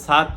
7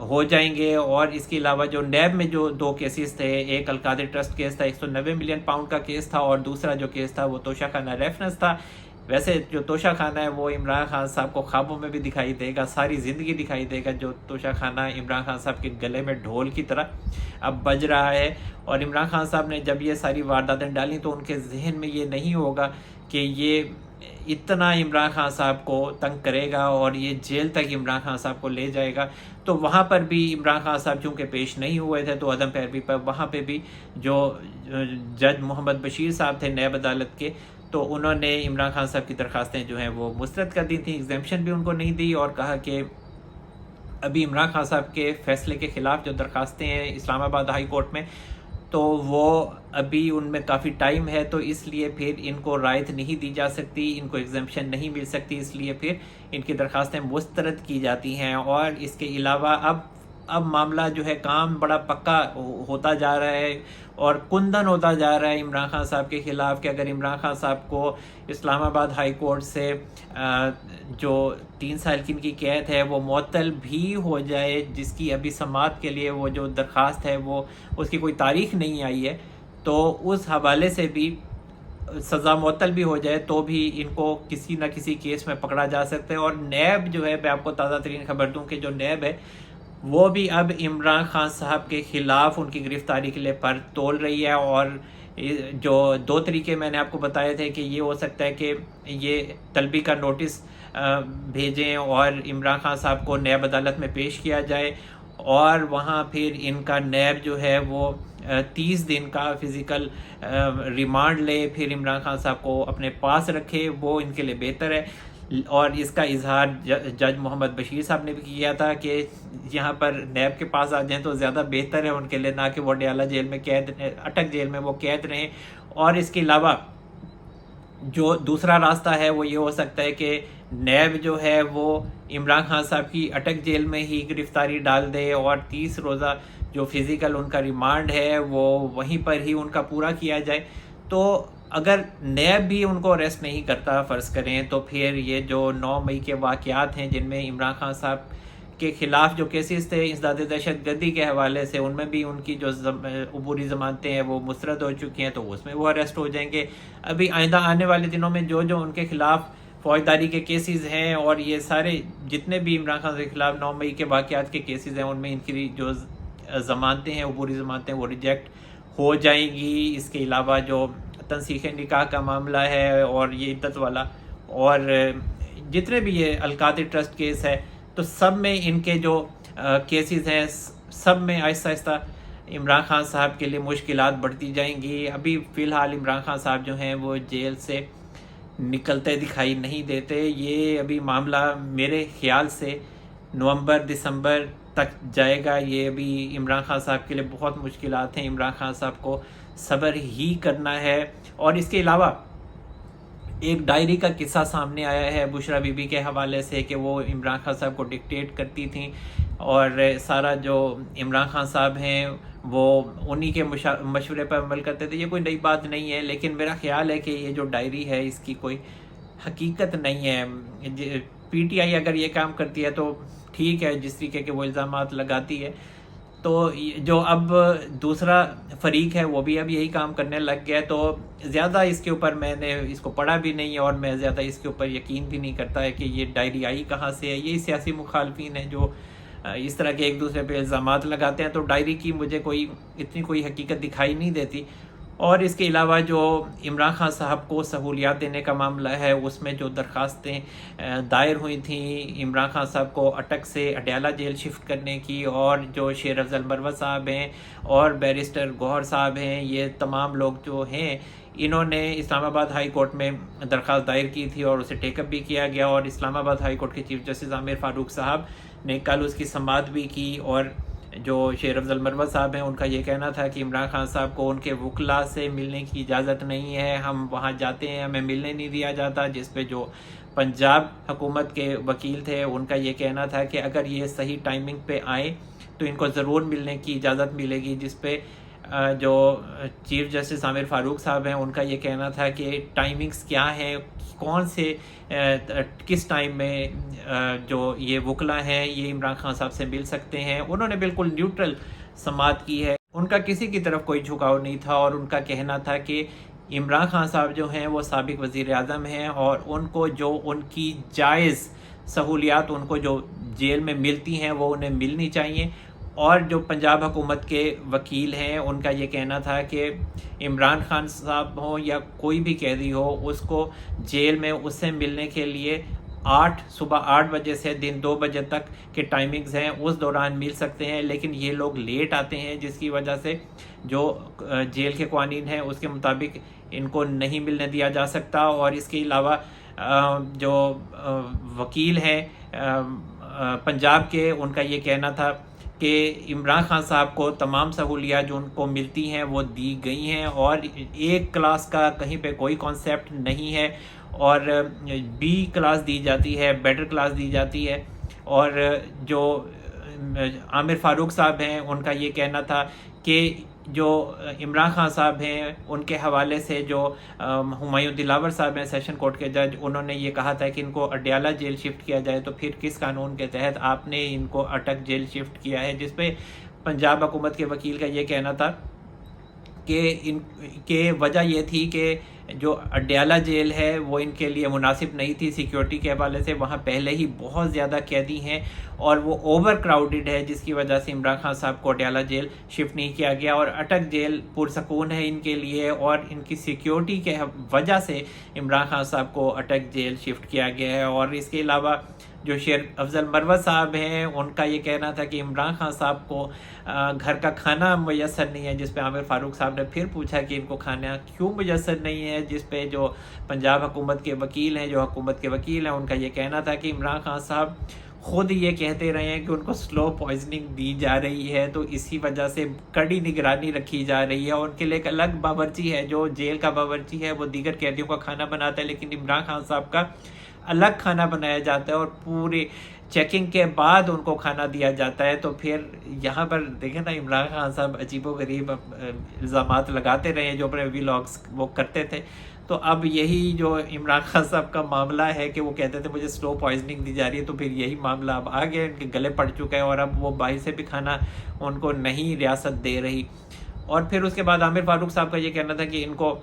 ہو جائیں گے۔ اور اس کے علاوہ جو نیب میں جو 2 کیسز تھے، ایک القادر ٹرسٹ کیس تھا 190 ملین پاؤنڈ کا کیس تھا، اور دوسرا جو کیس تھا وہ توشہ خانہ ریفرنس تھا۔ ویسے جو توشہ خانہ ہے وہ عمران خان صاحب کو خوابوں میں بھی دکھائی دے گا، ساری زندگی دکھائی دے گا۔ جو توشہ خانہ عمران خان صاحب کے گلے میں ڈھول کی طرح اب بج رہا ہے، اور عمران خان صاحب نے جب یہ ساری وارداتیں ڈالیں تو ان کے ذہن میں یہ نہیں ہوگا کہ یہ اتنا عمران خان صاحب کو تنگ کرے گا اور یہ جیل تک عمران خان صاحب کو لے جائے گا۔ تو وہاں پر بھی عمران خان صاحب چونکہ پیش نہیں ہوئے تھے تو عدم پیروی پر وہاں پہ بھی جو جج محمد بشیر صاحب تھے نیب عدالت کے، تو انہوں نے عمران خان صاحب کی درخواستیں جو ہیں وہ مسترد کر دی تھیں، ایگزیمپشن بھی ان کو نہیں دی، اور کہا کہ ابھی عمران خان صاحب کے فیصلے کے خلاف جو درخواستیں ہیں اسلام آباد ہائی کورٹ میں، تو وہ ابھی ان میں کافی ٹائم ہے، تو اس لیے پھر ان کو رعایت نہیں دی جا سکتی، ان کو ایگزیمپشن نہیں مل سکتی، اس لیے پھر ان کی درخواستیں مسترد کی جاتی ہیں۔ اور اس کے علاوہ اب معاملہ جو ہے کام بڑا پکا ہوتا جا رہا ہے اور کندن ہوتا جا رہا ہے عمران خان صاحب کے خلاف، کہ اگر عمران خان صاحب کو اسلام آباد ہائی کورٹ سے جو 3 سال کی ان کی قید ہے وہ معطل بھی ہو جائے، جس کی ابھی سماعت کے لیے وہ جو درخواست ہے وہ اس کی کوئی تاریخ نہیں آئی ہے، تو اس حوالے سے بھی سزا معطل بھی ہو جائے تو بھی ان کو کسی نہ کسی کیس میں پکڑا جا سکتا ہے۔ اور نیب جو ہے، میں آپ کو تازہ ترین خبر دوں کہ جو نیب ہے وہ بھی اب عمران خان صاحب کے خلاف ان کی گرفتاری کے لیے پر تول رہی ہے، اور جو 2 طریقے میں نے آپ کو بتائے تھے کہ یہ ہو سکتا ہے کہ یہ طلبی کا نوٹس بھیجیں اور عمران خان صاحب کو نیب عدالت میں پیش کیا جائے، اور وہاں پھر ان کا نیب جو ہے وہ 30 دن کا فزیکل ریمانڈ لے، پھر عمران خان صاحب کو اپنے پاس رکھے، وہ ان کے لیے بہتر ہے۔ اور اس کا اظہار جج محمد بشیر صاحب نے بھی کیا تھا کہ یہاں پر نیب کے پاس آ جائیں تو زیادہ بہتر ہے ان کے لیے، نہ کہ وہ ڈیالہ جیل میں اٹک جیل میں وہ قید رہیں۔ اور اس کے علاوہ جو دوسرا راستہ ہے وہ یہ ہو سکتا ہے کہ نیب جو ہے وہ عمران خان صاحب کی اٹک جیل میں ہی گرفتاری ڈال دے، اور 30 روزہ جو فزیکل ان کا ریمانڈ ہے وہ وہیں پر ہی ان کا پورا کیا جائے۔ تو اگر نیب بھی ان کو اریسٹ نہیں کرتا فرض کریں، تو پھر یہ جو 9 مئی کے واقعات ہیں جن میں عمران خان صاحب کے خلاف جو کیسز تھے انسداد دہشت گردی کے حوالے سے، ان میں بھی ان کی جو عبوری ضمانتیں ہیں وہ مسترد ہو چکی ہیں، تو اس میں وہ اریسٹ ہو جائیں گے۔ ابھی آئندہ آنے والے دنوں میں جو ان کے خلاف فوجداری کے کیسز ہیں اور یہ سارے جتنے بھی عمران خان کے خلاف 9 مئی کے واقعات کے کیسز ہیں، ان میں ان کی جو ضمانتیں ہیں، عبوری ضمانتیں، وہ ریجیکٹ ہو جائیں گی۔ اس کے علاوہ جو تنسیخ نکاح کا معاملہ ہے اور یہ عدت والا اور جتنے بھی یہ القادر ٹرسٹ کیس ہے، تو سب میں ان کے جو کیسز ہیں سب میں آہستہ آہستہ عمران خان صاحب کے لیے مشکلات بڑھتی جائیں گی۔ ابھی فی الحال عمران خان صاحب جو ہیں وہ جیل سے نکلتے دکھائی نہیں دیتے۔ یہ ابھی معاملہ میرے خیال سے نومبر دسمبر تک جائے گا۔ یہ ابھی عمران خان صاحب کے لیے بہت مشکلات ہیں، عمران خان صاحب کو صبر ہی کرنا ہے۔ اور اس کے علاوہ ایک ڈائری کا قصہ سامنے آیا ہے بشرا بی بی کے حوالے سے کہ وہ عمران خان صاحب کو ڈکٹیٹ کرتی تھیں، اور سارا جو عمران خان صاحب ہیں وہ انہی کے مشورے پر عمل کرتے تھے۔ یہ کوئی نئی بات نہیں ہے، لیکن میرا خیال ہے کہ یہ جو ڈائری ہے اس کی کوئی حقیقت نہیں ہے۔ پی ٹی آئی اگر یہ کام کرتی ہے تو ٹھیک ہے، جس طریقے کے وہ الزامات لگاتی ہے، تو جو اب دوسرا فریق ہے وہ بھی اب یہی کام کرنے لگ گیا ہے، تو زیادہ اس کے اوپر میں نے اس کو پڑھا بھی نہیں ہے اور میں زیادہ اس کے اوپر یقین بھی نہیں کرتا ہے کہ یہ ڈائری آئی کہاں سے ہے۔ یہ سیاسی مخالفین ہیں جو اس طرح کے ایک دوسرے پہ الزامات لگاتے ہیں، تو ڈائری کی مجھے اتنی کوئی حقیقت دکھائی نہیں دیتی۔ اور اس کے علاوہ جو عمران خان صاحب کو سہولیات دینے کا معاملہ ہے، اس میں جو درخواستیں دائر ہوئی تھیں عمران خان صاحب کو اٹک سے اڈیالہ جیل شفٹ کرنے کی، اور جو شیر افضل مروت صاحب ہیں اور بیرسٹر گوہر صاحب ہیں، یہ تمام لوگ جو ہیں انہوں نے اسلام آباد ہائی کورٹ میں درخواست دائر کی تھی اور اسے ٹیک اپ بھی کیا گیا، اور اسلام آباد ہائی کورٹ کے چیف جسٹس عامر فاروق صاحب نے کل اس کی سماعت بھی کی۔ اور جو شیر افضل مروت صاحب ہیں ان کا یہ کہنا تھا کہ عمران خان صاحب کو ان کے وکلاء سے ملنے کی اجازت نہیں ہے، ہم وہاں جاتے ہیں ہمیں ملنے نہیں دیا جاتا، جس پہ جو پنجاب حکومت کے وکیل تھے ان کا یہ کہنا تھا کہ اگر یہ صحیح ٹائمنگ پہ آئیں تو ان کو ضرور ملنے کی اجازت ملے گی، جس پہ جو چیف جسٹس عامر فاروق صاحب ہیں ان کا یہ کہنا تھا کہ ٹائمنگز کیا ہیں، کون سے کس ٹائم میں جو یہ وکلا ہیں یہ عمران خان صاحب سے مل سکتے ہیں۔ انہوں نے بالکل نیوٹرل سماعت کی ہے، ان کا کسی کی طرف کوئی جھکاؤ نہیں تھا، اور ان کا کہنا تھا کہ عمران خان صاحب جو ہیں وہ سابق وزیر اعظم ہیں، اور ان کو جو ان کی جائز سہولیات ان کو جو جیل میں ملتی ہیں وہ انہیں ملنی چاہیے۔ اور جو پنجاب حکومت کے وکیل ہیں ان کا یہ کہنا تھا کہ عمران خان صاحب ہوں یا کوئی بھی قیدی ہو، اس کو جیل میں اس سے ملنے کے لیے صبح 8 بجے سے دن 2 بجے تک کے ٹائمنگز ہیں، اس دوران مل سکتے ہیں، لیکن یہ لوگ لیٹ آتے ہیں جس کی وجہ سے جو جیل کے قوانین ہیں اس کے مطابق ان کو نہیں ملنے دیا جا سکتا۔ اور اس کے علاوہ جو وکیل ہیں پنجاب کے، ان کا یہ کہنا تھا کہ عمران خان صاحب کو تمام سہولیات جو ان کو ملتی ہیں وہ دی گئی ہیں، اور ایک کلاس کا کہیں پہ کوئی کانسیپٹ نہیں ہے، اور بی کلاس دی جاتی ہے، بیٹر کلاس دی جاتی ہے۔ اور جو عامر فاروق صاحب ہیں ان کا یہ کہنا تھا کہ جو عمران خان صاحب ہیں ان کے حوالے سے جو ہمایوں دلاور صاحب ہیں سیشن کورٹ کے جج، انہوں نے یہ کہا تھا کہ ان کو اڈیالہ جیل شفٹ کیا جائے، تو پھر کس قانون کے تحت آپ نے ان کو اٹک جیل شفٹ کیا ہے؟ جس پہ پنجاب حکومت کے وکیل کا یہ کہنا تھا کہ ان کے وجہ یہ تھی کہ جو اڈیالہ جیل ہے وہ ان کے لیے مناسب نہیں تھی سیکیورٹی کے حوالے سے، وہاں پہلے ہی بہت زیادہ قیدی ہیں اور وہ اوور کراؤڈڈ ہے، جس کی وجہ سے عمران خان صاحب کو اڈیالہ جیل شفٹ نہیں کیا گیا، اور اٹک جیل پرسکون ہے ان کے لیے، اور ان کی سیکیورٹی کے وجہ سے عمران خان صاحب کو اٹک جیل شفٹ کیا گیا ہے۔ اور اس کے علاوہ جو شیر افضل مروت صاحب ہیں ان کا یہ کہنا تھا کہ عمران خان صاحب کو گھر کا کھانا میسر نہیں ہے، جس پہ عامر فاروق صاحب نے پھر پوچھا کہ ان کو کھانا کیوں میسر نہیں ہے، جس پہ جو پنجاب حکومت کے وکیل ہیں، جو حکومت کے وکیل ہیں، ان کا یہ کہنا تھا کہ عمران خان صاحب خود یہ کہتے رہے ہیں کہ ان کو سلو پوائزننگ دی جا رہی ہے، تو اسی وجہ سے کڑی نگرانی رکھی جا رہی ہے، اور ان کے لیے ایک الگ باورچی ہے، جو جیل کا باورچی ہے وہ دیگر قیدیوں کا کھانا بناتا ہے، لیکن عمران خان صاحب کا الگ کھانا بنایا جاتا ہے اور پورے چیکنگ کے بعد ان کو کھانا دیا جاتا ہے۔ تو پھر یہاں پر دیکھیں نا، عمران خان صاحب عجیب و غریب الزامات لگاتے رہے ہیں جو اپنے ویلاگز وہ کرتے تھے، تو اب یہی جو عمران خان صاحب کا معاملہ ہے کہ وہ کہتے تھے مجھے سلو پوائزننگ دی جا رہی ہے، تو پھر یہی معاملہ اب آ گیا، ان کے گلے پڑ چکا ہے، اور اب وہ باہر سے بھی کھانا ان کو نہیں ریاست دے رہی۔ اور پھر اس کے بعد عامر فاروق صاحب کا یہ کہنا تھا کہ ان کو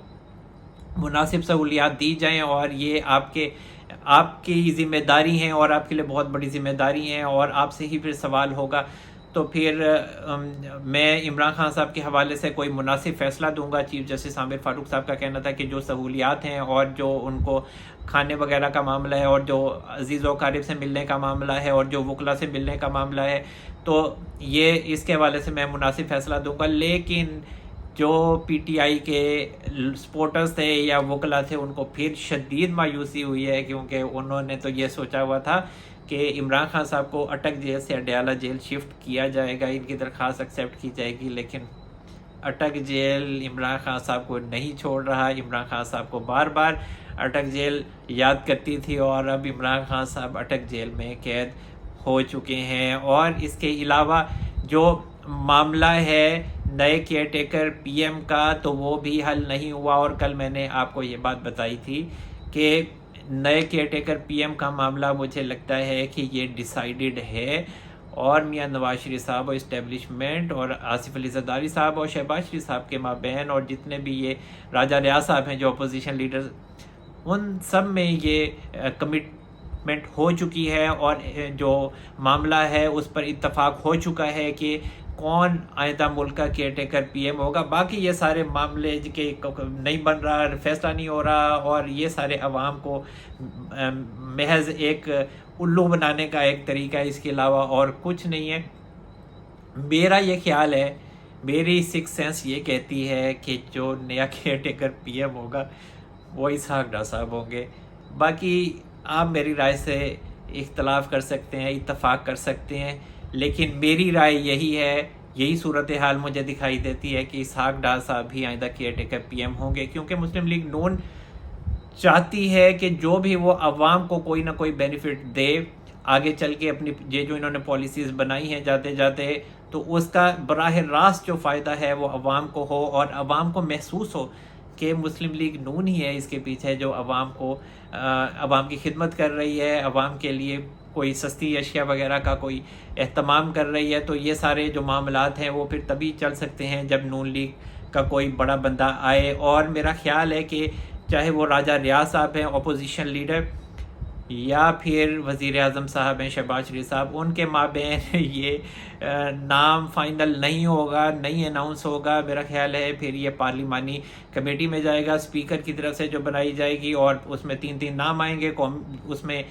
مناسب سہولیات دی جائیں، اور یہ آپ کی ذمہ داری ہیں، اور آپ کے لیے بہت بڑی ذمہ داری ہیں، اور آپ سے ہی پھر سوال ہوگا، تو پھر میں عمران خان صاحب کے حوالے سے کوئی مناسب فیصلہ دوں گا۔ چیف جسٹس عامر فاروق صاحب کا کہنا تھا کہ جو سہولیات ہیں اور جو ان کو کھانے وغیرہ کا معاملہ ہے، اور جو عزیز و اقارب سے ملنے کا معاملہ ہے، اور جو وکلا سے ملنے کا معاملہ ہے، تو یہ اس کے حوالے سے میں مناسب فیصلہ دوں گا۔ لیکن جو پی ٹی آئی کے سپورٹرز تھے یا وکلا تھے، ان کو پھر شدید مایوسی ہوئی ہے، کیونکہ انہوں نے تو یہ سوچا ہوا تھا کہ عمران خان صاحب کو اٹک جیل سے اڈیالہ جیل شفٹ کیا جائے گا، ان کی درخواست ایکسیپٹ کی جائے گی، لیکن اٹک جیل عمران خان صاحب کو نہیں چھوڑ رہا۔ عمران خان صاحب کو بار بار اٹک جیل یاد کرتی تھی، اور اب عمران خان صاحب اٹک جیل میں قید ہو چکے ہیں۔ اور اس کے علاوہ جو معاملہ ہے نئے کیئر ٹیکر پی ایم کا، تو وہ بھی حل نہیں ہوا، اور کل میں نے آپ کو یہ بات بتائی تھی کہ نئے کیئر ٹیکر پی ایم کا معاملہ مجھے لگتا ہے کہ یہ ڈیسائیڈڈ ہے، اور میاں نواز شریف صاحب اور اسٹیبلشمنٹ اور آصف علی زرداری صاحب اور شہباز شریف صاحب کے مابین، اور جتنے بھی یہ راجہ ریاض صاحب ہیں جو اپوزیشن لیڈرز، ان سب میں یہ کمٹمنٹ ہو چکی ہے، اور جو معاملہ ہے اس پر اتفاق ہو چکا ہے کہ کون آئندہ ملک کا کیئر ٹیکر پی ایم ہوگا۔ باقی یہ سارے معاملے کے نہیں بن رہا، فیصلہ نہیں ہو رہا، اور یہ سارے عوام کو محض ایک الو بنانے کا ایک طریقہ ہے، اس کے علاوہ اور کچھ نہیں ہے۔ میرا یہ خیال ہے، میری سکس سینس یہ کہتی ہے کہ جو نیا کیئر ٹیکر پی ایم ہوگا وہ اسحاق ڈار صاحب ہوں گے۔ باقی آپ میری رائے سے اختلاف کر سکتے ہیں، اتفاق کر سکتے ہیں، لیکن میری رائے یہی ہے، یہی صورتحال مجھے دکھائی دیتی ہے کہ اسحاق ڈار صاحب ہی آئندہ کیئر ٹیکر پی ایم ہوں گے، کیونکہ مسلم لیگ نون چاہتی ہے کہ جو بھی وہ عوام کو کوئی نہ کوئی بینیفٹ دے آگے چل کے، اپنی جو انہوں نے پالیسیز بنائی ہیں جاتے جاتے، تو اس کا براہ راست جو فائدہ ہے وہ عوام کو ہو، اور عوام کو محسوس ہو کہ مسلم لیگ نون ہی ہے اس کے پیچھے، جو عوام کی خدمت کر رہی ہے، عوام کے لیے کوئی سستی اشیاء وغیرہ کا کوئی اہتمام کر رہی ہے. تو یہ سارے جو معاملات ہیں وہ پھر تبھی چل سکتے ہیں جب نون لیگ کا کوئی بڑا بندہ آئے. اور میرا خیال ہے کہ چاہے وہ راجہ ریاض صاحب ہیں اپوزیشن لیڈر، یا پھر وزیر اعظم صاحب ہیں شہباز شریف صاحب، ان کے مابین یہ نام فائنل نہیں ہوگا، نہیں اناؤنس ہوگا. میرا خیال ہے پھر یہ پارلیمانی کمیٹی میں جائے گا، اسپیکر کی طرف سے جو بنائی جائے گی، اور اس میں 3 نام آئیں گے. اس میں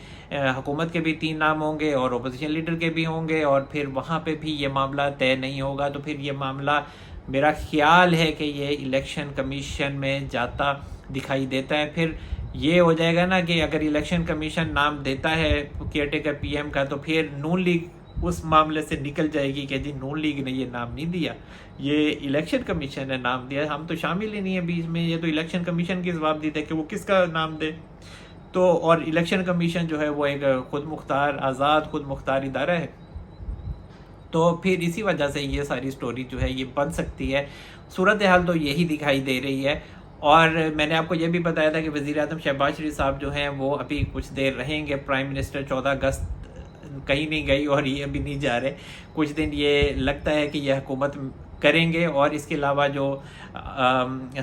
حکومت کے بھی 3 نام ہوں گے اور اپوزیشن لیڈر کے بھی ہوں گے، اور پھر وہاں پہ بھی یہ معاملہ طے نہیں ہوگا. تو پھر یہ معاملہ میرا خیال ہے کہ یہ الیکشن کمیشن میں جاتا دکھائی دیتا ہے. پھر یہ ہو جائے گا نا کہ اگر الیکشن کمیشن نام دیتا ہے کیئر ٹیکر پی ایم کا، تو پھر نون لیگ اس معاملے سے نکل جائے گی کہ جی نون لیگ نے یہ نام نہیں دیا، یہ الیکشن کمیشن نے نام دیا، ہم تو شامل ہی نہیں ہیں بیچ میں، یہ تو الیکشن کمیشن کی جوابدید ہے کہ وہ کس کا نام دے. تو اور الیکشن کمیشن جو ہے وہ ایک خود مختار، آزاد خود مختار ادارہ ہے. تو پھر اسی وجہ سے یہ ساری سٹوری جو ہے یہ بن سکتی ہے. صورتحال تو یہی دکھائی دے رہی ہے. اور میں نے آپ کو یہ بھی بتایا تھا کہ وزیر اعظم شہباز شریف صاحب جو ہیں وہ ابھی کچھ دیر رہیں گے. پرائم منسٹر 14 اگست کہیں نہیں گئی اور یہ ابھی نہیں جا رہے. کچھ دن یہ لگتا ہے کہ یہ حکومت کریں گے. اور اس کے علاوہ جو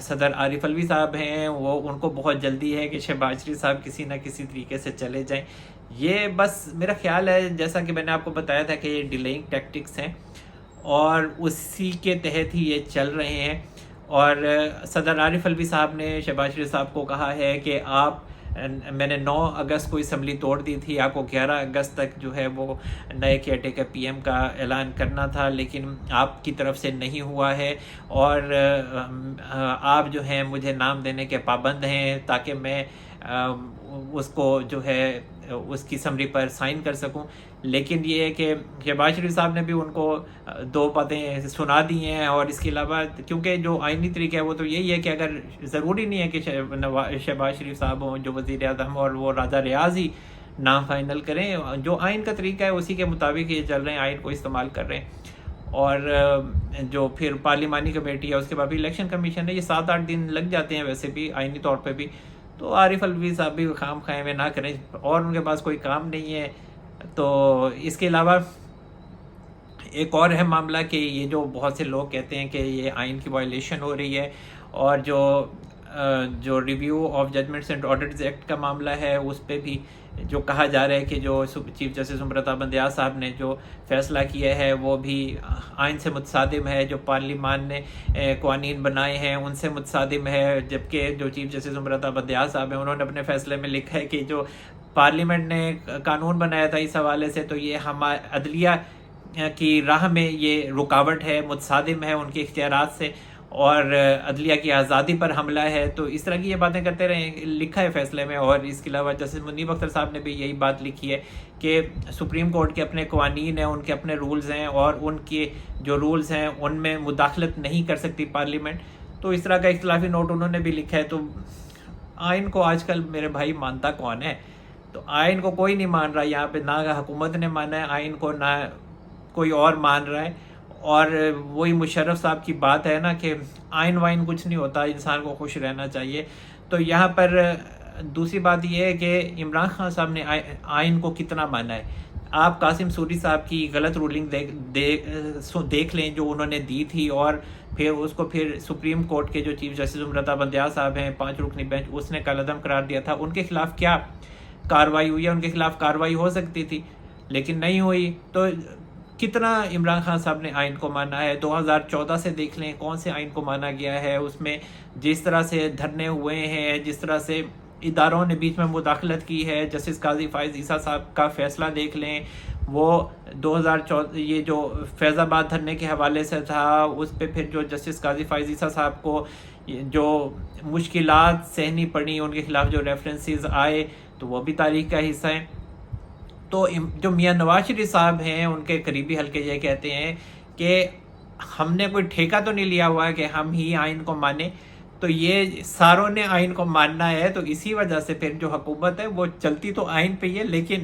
صدر عارف الوی صاحب ہیں وہ ان کو بہت جلدی ہے کہ شہباز شریف صاحب کسی نہ کسی طریقے سے چلے جائیں. یہ بس میرا خیال ہے، جیسا کہ میں نے آپ کو بتایا تھا کہ یہ ڈیلیئنگ ٹیکٹکس ہیں اور اسی کے تحت ہی یہ چل رہے ہیں. اور صدر عارف الوی صاحب نے شہباز شریف صاحب کو کہا ہے کہ میں نے 9 اگست کو اسمبلی توڑ دی تھی، آپ کو 11 اگست تک جو ہے وہ نئے کیئر ٹیکر پی ایم کا اعلان کرنا تھا، لیکن آپ کی طرف سے نہیں ہوا ہے، اور آپ جو ہیں مجھے نام دینے کے پابند ہیں تاکہ میں اس کو جو ہے اس کی سمری پر سائن کر سکوں. لیکن یہ ہے کہ شہباز شریف صاحب نے بھی ان کو 2 باتیں سنا دی ہیں. اور اس کے علاوہ کیونکہ جو آئینی طریقہ ہے وہ تو یہی ہے کہ اگر ضروری نہیں ہے کہ شہباز شریف صاحب ہوں جو وزیر اعظم اور وہ راجہ ریاض ہی نام فائنل کریں، جو آئین کا طریقہ ہے اسی کے مطابق یہ چل رہے ہیں، آئین کو استعمال کر رہے ہیں. اور جو پھر پارلیمانی کمیٹی ہے اس کے بعد بھی الیکشن کمیشن ہے، یہ 7-8 دن لگ جاتے ہیں ویسے بھی آئینی طور پہ بھی. تو عارف الوی صاحب بھی خام خواہ میں نہ کریں، اور ان کے پاس کوئی کام نہیں ہے. تو اس کے علاوہ ایک اور اہم معاملہ کہ یہ جو بہت سے لوگ کہتے ہیں کہ یہ آئین کی وائلیشن ہو رہی ہے، اور جو review of judgments and orders act کا معاملہ ہے اس پہ بھی جو کہا جا رہا ہے کہ جو چیف جسٹس امرتا بندیال صاحب نے جو فیصلہ کیا ہے وہ بھی آئین سے متصادم ہے، جو پارلیمان نے قوانین بنائے ہیں ان سے متصادم ہے. جبکہ جو چیف جسٹس امرتا بندیال صاحب ہیں انہوں نے اپنے فیصلے میں لکھا ہے کہ جو پارلیمنٹ نے قانون بنایا تھا اس حوالے سے تو یہ ہمارے عدلیہ کی راہ میں یہ رکاوٹ ہے، متصادم ہے ان کے اختیارات سے، اور عدلیہ کی آزادی پر حملہ ہے. تو اس طرح کی یہ باتیں کرتے رہے، لکھا ہے فیصلے میں. اور اس کے علاوہ جسٹس منیب اختر صاحب نے بھی یہی بات لکھی ہے کہ سپریم کورٹ کے اپنے قوانین ہیں، ان کے اپنے رولز ہیں، اور ان کے جو رولز ہیں ان میں مداخلت نہیں کر سکتی پارلیمنٹ. تو اس طرح کا اختلافی نوٹ انہوں نے بھی لکھا ہے. تو آئین کو آج کل میرے بھائی مانتا کون ہے؟ تو آئین کو کوئی نہیں مان رہا یہاں پہ، نہ حکومت نے مانا ہے آئین کو، نہ کوئی اور مان رہا ہے. اور وہی مشرف صاحب کی بات ہے نا کہ آئین وائن کچھ نہیں ہوتا، انسان کو خوش رہنا چاہیے. تو یہاں پر دوسری بات یہ ہے کہ عمران خان صاحب نے آئین کو کتنا مانا ہے. آپ قاسم سوری صاحب کی غلط رولنگ دیکھ لیں جو انہوں نے دی تھی، اور پھر اس کو پھر سپریم کورٹ کے جو چیف جسٹس امرتا بندیال صاحب ہیں 5 رکنی بینچ، اس نے کالعدم قرار دیا تھا. ان کے خلاف کیا کارروائی ہوئی ہے؟ ان کے خلاف کارروائی ہو سکتی تھی لیکن نہیں ہوئی. تو کتنا عمران خان صاحب نے آئین کو مانا ہے؟ 2014 سے دیکھ لیں کون سے آئین کو مانا گیا ہے. اس میں جس طرح سے دھرنے ہوئے ہیں، جس طرح سے اداروں نے بیچ میں مداخلت کی ہے، جسٹس قاضی فائز عیسیٰ صاحب کا فیصلہ دیکھ لیں، وہ 2014 یہ جو فیض آباد دھرنے کے حوالے سے تھا، اس پہ پھر جو جسٹس قاضی فائز عیسیٰ صاحب کو جو مشکلات سہنی پڑی، ان کے خلاف جو ریفرنسز آئے تو وہ بھی تاریخ کا حصہ ہیں. تو جو میاں نواز شریف صاحب ہیں ان کے قریبی حلقے یہ کہتے ہیں کہ ہم نے کوئی ٹھیکہ تو نہیں لیا ہوا ہے کہ ہم ہی آئین کو مانیں. تو یہ ساروں نے آئین کو ماننا ہے. تو اسی وجہ سے پھر جو حکومت ہے وہ چلتی تو آئین پہ ہی ہے، لیکن